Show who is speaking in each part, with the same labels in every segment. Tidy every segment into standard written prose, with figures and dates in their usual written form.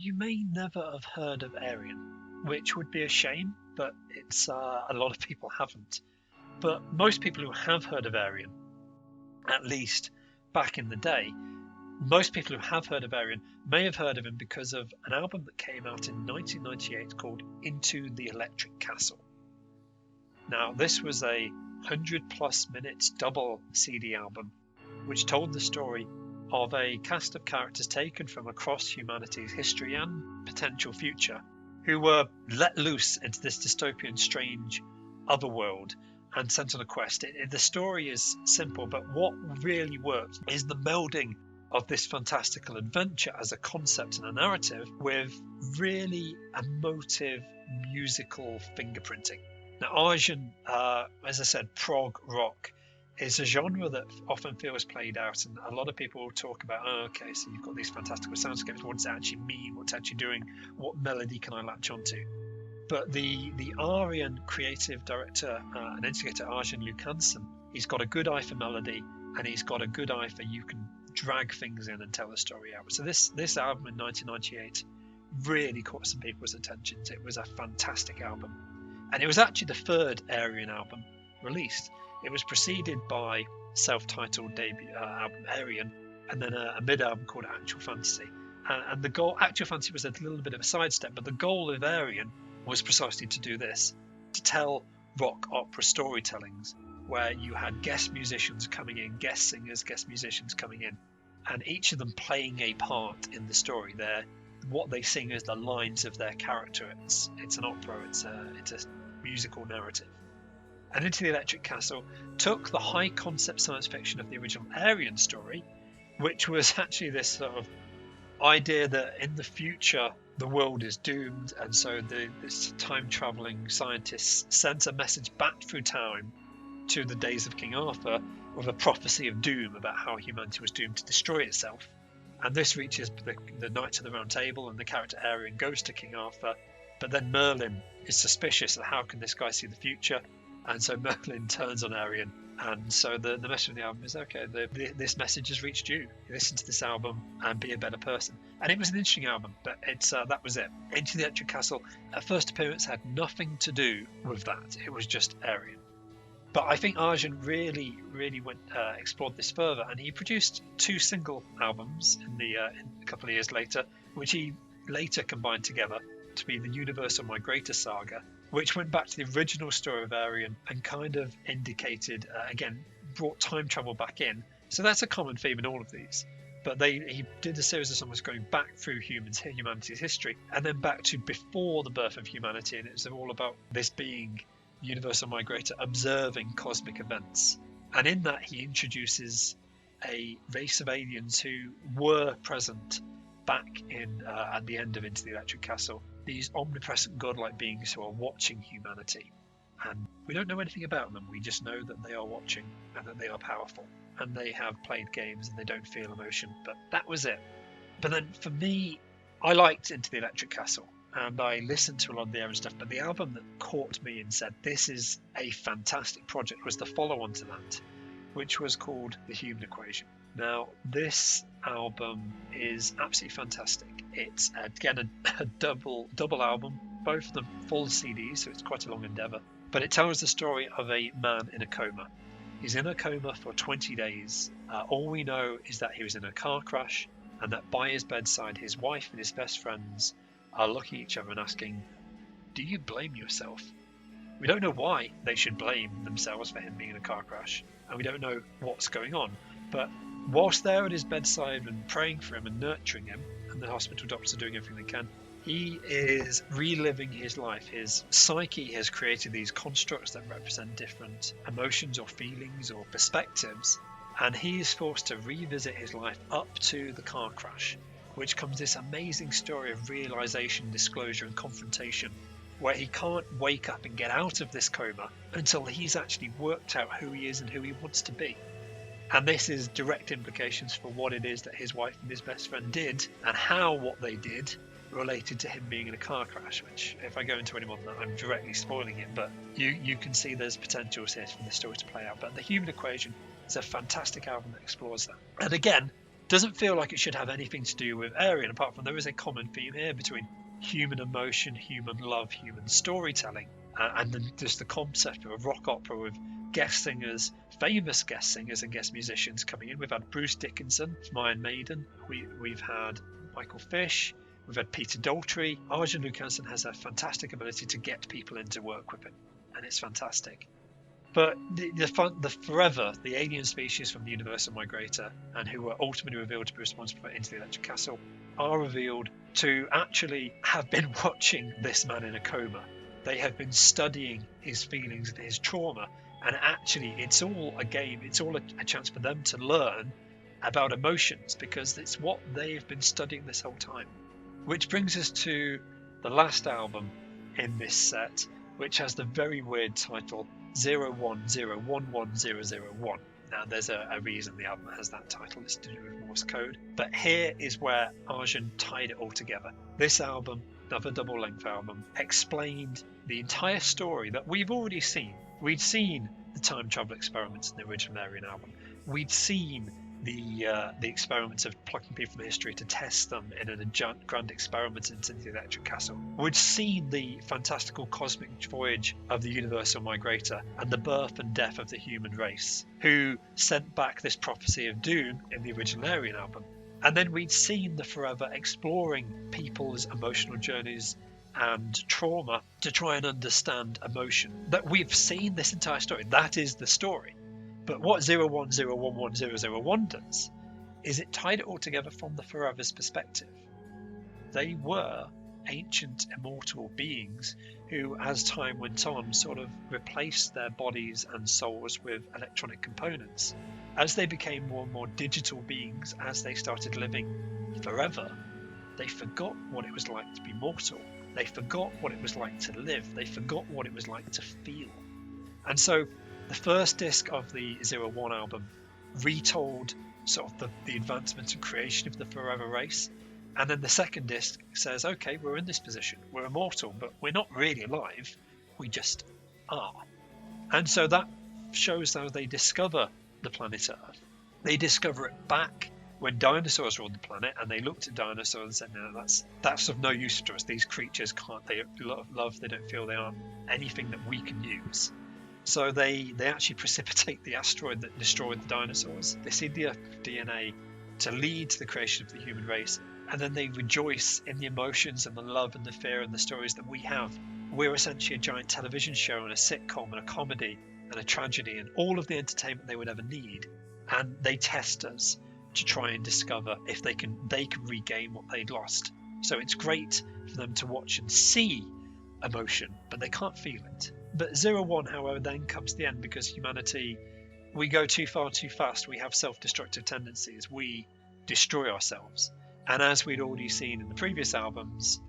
Speaker 1: you may never have heard of Ayreon, which would be a shame, but it's a lot of people haven't. But most people who have heard of Ayreon, at least back in the day, most people who have heard of Ayreon may have heard of him because of an album that came out in 1998 called Into the Electric Castle. Now, this was a 100+ minutes double CD album which told the story of a cast of characters taken from across humanity's history and potential future who were let loose into this dystopian, strange otherworld and sent on a quest. The story is simple, but what really works is the melding of this fantastical adventure as a concept and a narrative with really emotive musical fingerprinting. Now, Ayreon, as I said, prog rock is a genre that often feels played out, and a lot of people will talk about, oh, okay, so you've got these fantastical soundscapes, what does it actually mean, what's it actually doing, what melody can I latch onto? But the Ayreon creative director and instigator, Ayreon Lucanson, he's got a good eye for melody, and he's got a good eye for you can drag things in and tell a story out. So this album in 1998 really caught some people's attention. It was a fantastic album, and it was actually the third Ayreon album released. It was preceded by self-titled debut album Ayreon, and then a mid-album called Actual Fantasy. And the goal, Actual Fantasy was a little bit of a sidestep, but the goal of Ayreon was precisely to do this, to tell rock opera storytellings where you had guest musicians coming in, guest singers, guest musicians coming in, and each of them playing a part in the story. What they sing is the lines of their character. It's an opera, it's a musical narrative. And Into the Electric Castle took the high concept science fiction of the original Ayreon story, which was actually this sort of idea that in the future the world is doomed, and so this time travelling scientist sends a message back through time to the days of King Arthur with a prophecy of doom about how humanity was doomed to destroy itself. And this reaches the Knights of the Round Table, and the character Ayreon goes to King Arthur, but then Merlin is suspicious of how can this guy see the future, and so Merlin turns on Ayreon. And so the message of the album is, okay, this message has reached you. Listen to this album and be a better person. And it was an interesting album, but that was it. Into the Electric Castle, at first appearance, had nothing to do with that. It was just Ayreon. But I think Ayreon really explored this further, and he produced 2 single albums in a couple of years later, which he later combined together to be the Universal Migrator Saga, which went back to the original story of Ayreon and kind of indicated, again, brought time travel back in. So that's a common theme in all of these. But he did a series of songs going back through humanity's history, and then back to before the birth of humanity, and it's all about this being Universal Migrator observing cosmic events. And in that he introduces a race of aliens who were present back in at the end of Into the Electric Castle, these omnipresent godlike beings who are watching humanity. And we don't know anything about them, we just know that they are watching and that they are powerful, and they have played games and they don't feel emotion, but that was it. But then for me, I liked Into the Electric Castle, and I listened to a lot of the Ayreon stuff, but the album that caught me and said this is a fantastic project was the follow-on to that, which was called The Human Equation. Now, this album is absolutely fantastic. It's again a double album, both of them full CDs, so it's quite a long endeavour. But it tells the story of a man in a coma. He's in a coma for 20 days. All we know is that he was in a car crash, and that by his bedside his wife and his best friends are looking at each other and asking, do you blame yourself? We don't know why they should blame themselves for him being in a car crash, and we don't know what's going on. But whilst they're at his bedside and praying for him and nurturing him, and the hospital doctors are doing everything they can, he is reliving his life. His psyche has created these constructs that represent different emotions or feelings or perspectives, and he is forced to revisit his life up to the car crash, which comes this amazing story of realization, disclosure and confrontation, where he can't wake up and get out of this coma until he's actually worked out who he is and who he wants to be. And this is direct implications for what it is that his wife and his best friend did, and how what they did related to him being in a car crash, which, if I go into any more than that, I'm directly spoiling it, but you can see there's potentials here for the story to play out. But The Human Equation is a fantastic album that explores that. And again, Doesn't feel like it should have anything to do with Ayreon, apart from there is a common theme here between human emotion, human love, human storytelling, and then just the concept of a rock opera with guest singers, famous guest singers and guest musicians coming in. We've had Bruce Dickinson from Iron Maiden, we've had Michael Fish, we've had Peter Daltrey. Arjen Lucassen has a fantastic ability to get people in to work with him, and it's fantastic. But the Forever, the alien species from the Universal Migrator, and who were ultimately revealed to be responsible for Into the Electric Castle, are revealed to actually have been watching this man in a coma. They have been studying his feelings and his trauma, and actually it's all a game, it's all a chance for them to learn about emotions, because it's what they've been studying this whole time. Which brings us to the last album in this set, which has the very weird title 01011001. Now there's a reason the album has that title, it's to do with Morse code. But here is where Arjen tied it all together. This album, another double-length album, explained the entire story that we've already seen. We'd seen the time travel experiments in the original Ayreon album. We'd seen the experiments of plucking people from history to test them in a grand experiment into the Electric Castle. We'd seen the fantastical cosmic voyage of the Universal Migrator and the birth and death of the human race, who sent back this prophecy of doom in the original Ayreon album. And then we'd seen the Forever exploring people's emotional journeys and trauma to try and understand emotion. That we've seen this entire story. That is the story. But what 01011001 does is it tied it all together from the Forever's perspective. They were ancient immortal beings who, as time went on, sort of replaced their bodies and souls with electronic components. As they became more and more digital beings, as they started living forever, they forgot what it was like to be mortal. They forgot what it was like to live. They forgot what it was like to feel. And so the first disc of the 01 album retold sort of the advancement and creation of the Forever race. And then the second disc says, okay, we're in this position. We're immortal, but we're not really alive. We just are. And so that shows how they discover the planet Earth. They discover it back when dinosaurs were on the planet, and they looked at dinosaurs and said, no, that's of no use to us. These creatures they love, they don't feel, they aren't anything that we can use. So they actually precipitate the asteroid that destroyed the dinosaurs. They seed the Earth with DNA to lead to the creation of the human race, and then they rejoice in the emotions and the love and the fear and the stories that we have. We're essentially a giant television show and a sitcom and a comedy and a tragedy and all of the entertainment they would ever need. And they test us to try and discover if they can regain what they'd lost. So it's great for them to watch and see emotion, but they can't feel it. But 01, however, then comes the end, because humanity, we go too far too fast. We have self-destructive tendencies. We destroy ourselves. And as we'd already seen in the previous albums,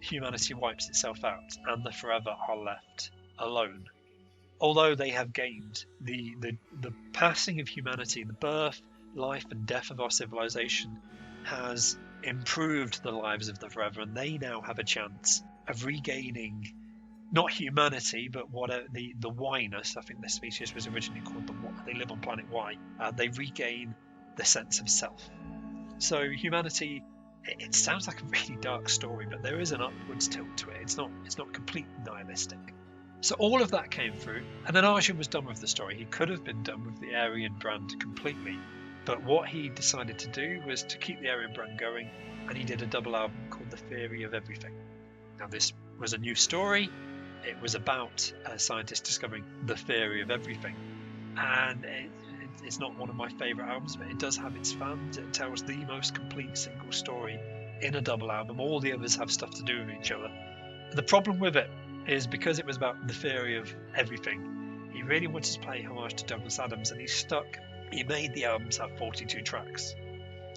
Speaker 1: humanity wipes itself out and the Forever are left alone. Although they have gained the passing of humanity, the birth, life and death of our civilization has improved the lives of the Forever, and they now have a chance of regaining not humanity, but the Y-ness. I think this species was originally called they live on planet Y. They regain the sense of self. So humanity, it sounds like a really dark story, but there is an upwards tilt to it. It's not completely nihilistic. So all of that came through, and then Arjen was done with the story. He could have been done with the Ayreon brand completely, but what he decided to do was to keep the Ayreon brand going, and he did a double album called The Theory of Everything. Now this was a new story. It was about a scientist discovering the theory of everything, and it's not one of my favourite albums, but it does have its fans. It tells the most complete single story in a double album. All the others have stuff to do with each other. The problem with it is, because it was about the theory of everything, he really wanted to pay homage to Douglas Adams, and he made the albums have 42 tracks.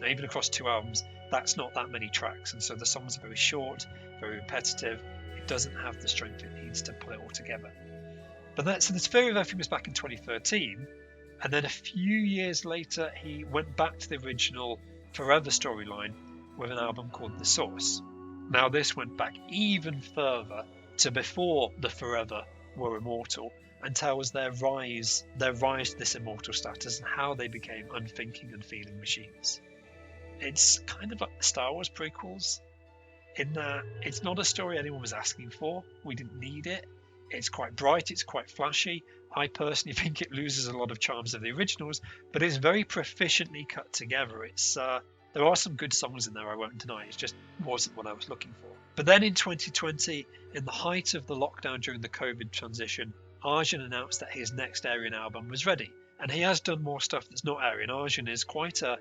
Speaker 1: Now, even across two albums, that's not that many tracks, and so the songs are very short, very repetitive. It doesn't have the strength it needs to pull it all together. But so this Theory of Everything was back in 2013, and then a few years later he went back to the original Forever storyline with an album called The Source. Now this went back even further to before the Forever were immortal, and tells their rise to this immortal status and how they became unthinking and feeling machines. It's kind of like the Star Wars prequels, in that it's not a story anyone was asking for. We didn't need it. It's quite bright, it's quite flashy. I personally think it loses a lot of charms of the originals, but it's very proficiently cut together. There are some good songs in there, I won't deny. It just wasn't what I was looking for. But then in 2020, in the height of the lockdown during the COVID transition, Arjun announced that his next Ayreon album was ready. And he has done more stuff that's not Ayreon. Arjun is quite a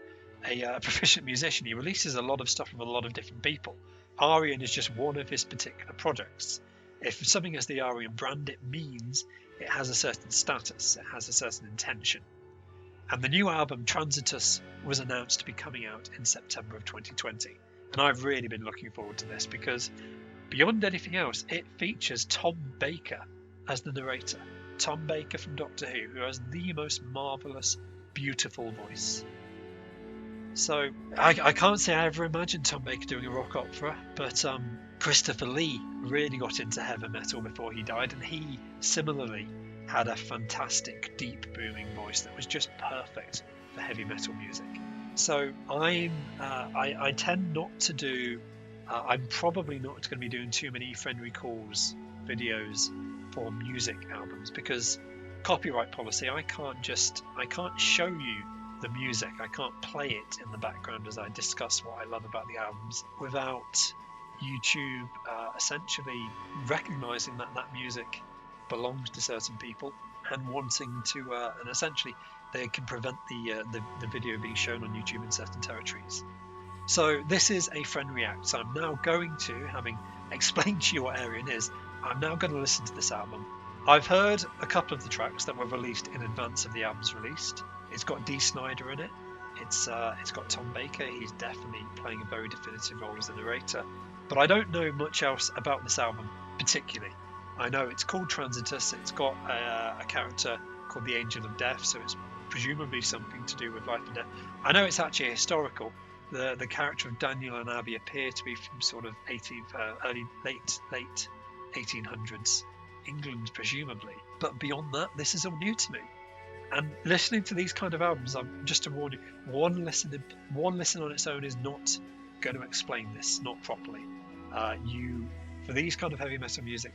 Speaker 1: proficient musician. He releases a lot of stuff with a lot of different people. Ayreon is just one of his particular projects. If something has the Ayreon brand, it means it has a certain status, it has a certain intention. And the new album, Transitus, was announced to be coming out in September of 2020. And I've really been looking forward to this because, beyond anything else, it features Tom Baker as the narrator. Tom Baker from Doctor Who has the most marvellous, beautiful voice. So I can't say I ever imagined Tom Baker doing a rock opera, but Christopher Lee really got into heavy metal before he died, and he similarly had a fantastic, deep, booming voice that was just perfect for heavy metal music. So I tend not to do. I'm probably not going to be doing too many friend recalls videos for music albums because copyright policy. I can't show you the music. I can't play it in the background as I discuss what I love about the albums without YouTube essentially recognizing that that music belongs to certain people and wanting to and essentially they can prevent the video being shown on YouTube in certain territories. So this is a friend react. So I'm now going to, having explained to you what Ayreon is, I'm now going to listen to this album. I've heard a couple of the tracks that were released in advance of the album's released. It's got Dee Snider in it. It's got Tom Baker. He's definitely playing a very definitive role as the narrator. But I don't know much else about this album particularly. I know it's called Transitus. It's got a character called the Angel of Death, so it's presumably something to do with life and death. I know it's actually historical. The character of Daniel and Abby appear to be from sort of late 1800s England, presumably. But beyond that, this is all new to me. And listening to these kind of albums, I'm just to warn you, one listen on its own is not going to explain this, not properly. For these kind of heavy metal music,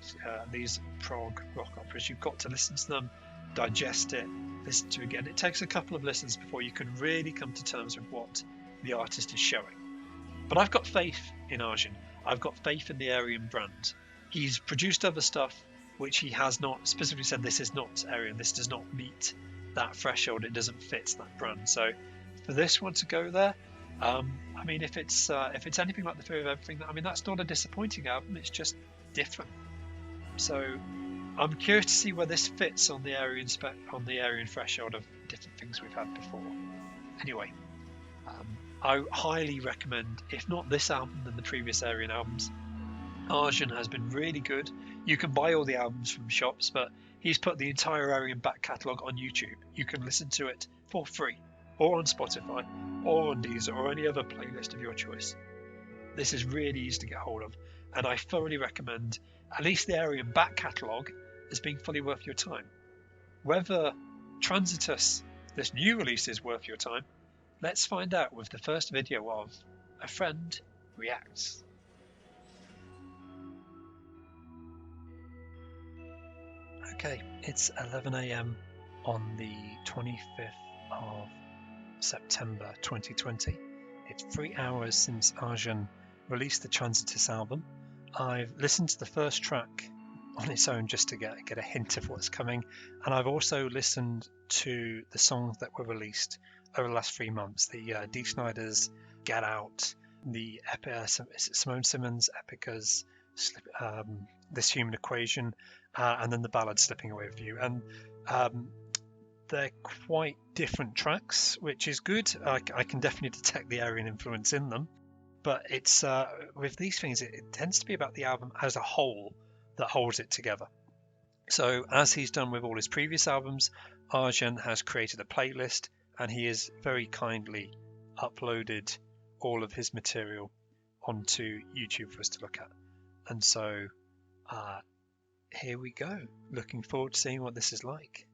Speaker 1: these prog rock operas, you've got to listen to them, digest it, listen to it again. It takes a couple of listens before you can really come to terms with what the artist is showing. But I've got faith in Arjun. I've got faith in the Ayreon brand. He's produced other stuff which he has not specifically said this is not Ayreon, this does not meet that threshold, it doesn't fit that brand. So for this one to go there, I mean, if it's anything like the Fear of Everything, I mean, that's not a disappointing album, it's just different. So I'm curious to see where this fits on the Ayreon threshold of different things we've had before. Anyway, I highly recommend, if not this album, then the previous Ayreon albums. Arjun has been really good. You can buy all the albums from shops, but he's put the entire Ayreon back catalogue on YouTube. You can listen to it for free, or on Spotify, or on Deezer, or any other playlist of your choice. This is really easy to get hold of, and I thoroughly recommend at least the Ayreon back catalogue as being fully worth your time. Whether Transitus, this new release, is worth your time, let's find out with the first video of A Friend Reacts. Okay, it's 11 AM on the 25th of September 2020. It's 3 hours since Arjun released the Transitus album. I've listened to the first track on its own just to get a hint of what's coming, and I've also listened to the songs that were released over the last 3 months. The Dee Snider's Get Out, the Simone Simmons' Epica's This Human Equation, and then the Ballad Slipping Away with You. And they're quite different tracks, which is good. I can definitely detect the Ayreon influence in them. But it's with these things, it tends to be about the album as a whole that holds it together. So as he's done with all his previous albums, Arjun has created a playlist, and he has very kindly uploaded all of his material onto YouTube for us to look at. And so here we go. Looking forward to seeing what this is like.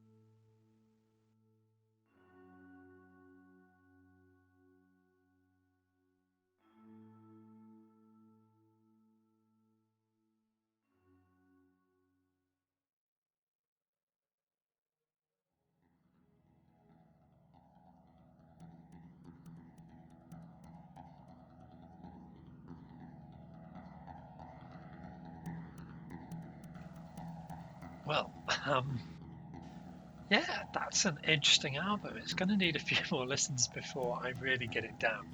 Speaker 1: Well, yeah, that's an interesting album. It's going to need a few more listens before I really get it down.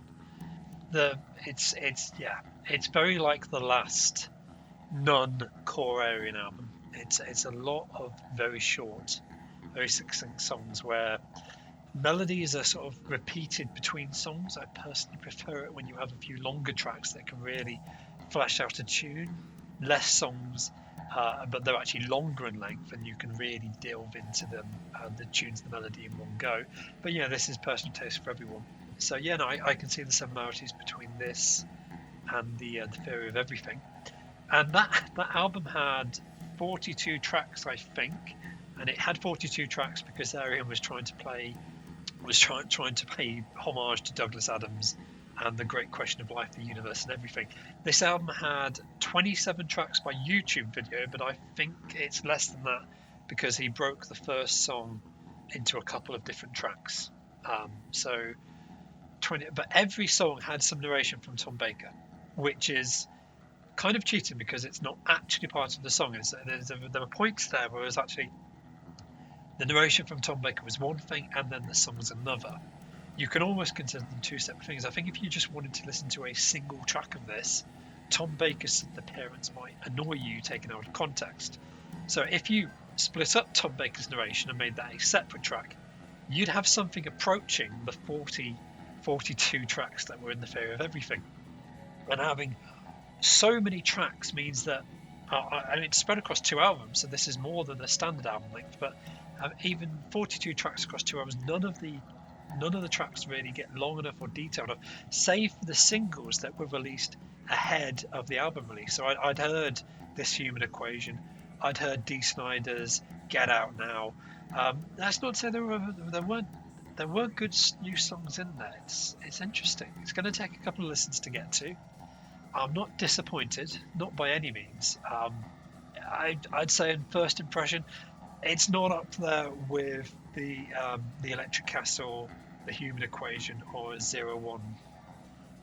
Speaker 1: It's very like the last non-core Ayreon album. It's a lot of very short, very succinct songs where melodies are sort of repeated between songs. I personally prefer it when you have a few longer tracks that can really flesh out a tune. Less songs, but they're actually longer in length, and you can really delve into them, the tunes, the melody in one go. But yeah, this is personal taste for everyone. So yeah, no, I can see the similarities between this and the Theory of Everything. And that album had 42 tracks, I think, and it had 42 tracks because Ayreon was trying to pay homage to Douglas Adams and the Great Question of Life, the Universe, and everything. This album had 27 tracks by YouTube video, but I think it's less than that because he broke the first song into a couple of different tracks. So 20, but every song had some narration from Tom Baker, which is kind of cheating because it's not actually part of the song. There were points there where it was actually the narration from Tom Baker was one thing and then the song was another. You can almost consider them two separate things. I think if you just wanted to listen to a single track of this, Tom Baker's appearance might annoy you taken out of context. So if you split up Tom Baker's narration and made that a separate track, you'd have something approaching the 42 tracks that were in the Theory of Everything. And having so many tracks means that it's spread across 2 albums, so this is more than a standard album length, but even 42 tracks across 2 albums, none of the tracks really get long enough or detailed enough, save for the singles that were released ahead of the album release. So I'd heard This Human Equation, I'd heard Dee Snider's Get Out Now. That's not to say there weren't good new songs in there. It's interesting. It's going to take a couple of listens to get to. I'm not disappointed, not by any means. I'd say in first impression, it's not up there with the Electric Castle, the Human Equation, or 01.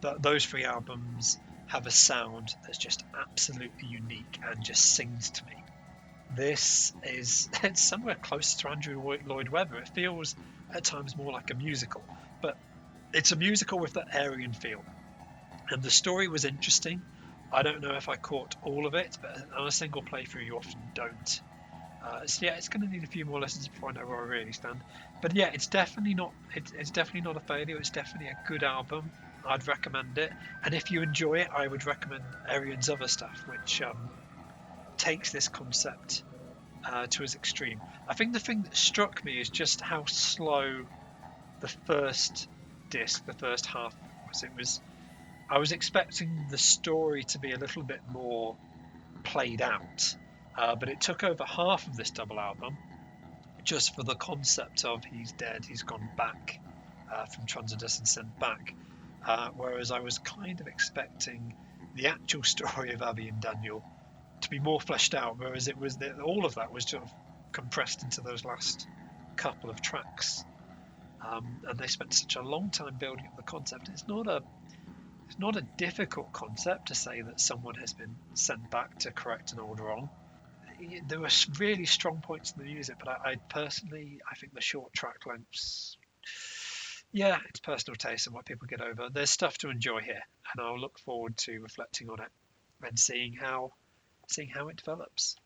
Speaker 1: But those 3 albums have a sound that's just absolutely unique and just sings to me. It's somewhere close to Andrew Lloyd Webber. It feels at times more like a musical, but it's a musical with that Ayreon feel. And the story was interesting. I don't know if I caught all of it, but on a single playthrough you often don't. So yeah, it's going to need a few more lessons before I know where I really stand. But yeah, it's definitely not a failure. It's definitely a good album. I'd recommend it. And if you enjoy it, I would recommend Ayreon's other stuff, which takes this concept to its extreme. I think the thing that struck me is just how slow the first disc, the first half was. I was expecting the story to be a little bit more played out, but it took over half of this double album just for the concept of he's dead, he's gone back from Transitus and sent back, whereas I was kind of expecting the actual story of Abby and Daniel to be more fleshed out, whereas it was all of that was sort of compressed into those last couple of tracks, and they spent such a long time building up the concept. It's not a difficult concept to say that someone has been sent back to correct an old wrong. There were really strong points in the music, but I think the short track lengths, yeah, it's personal taste and what people get over. There's stuff to enjoy here, and I'll look forward to reflecting on it and seeing how it develops.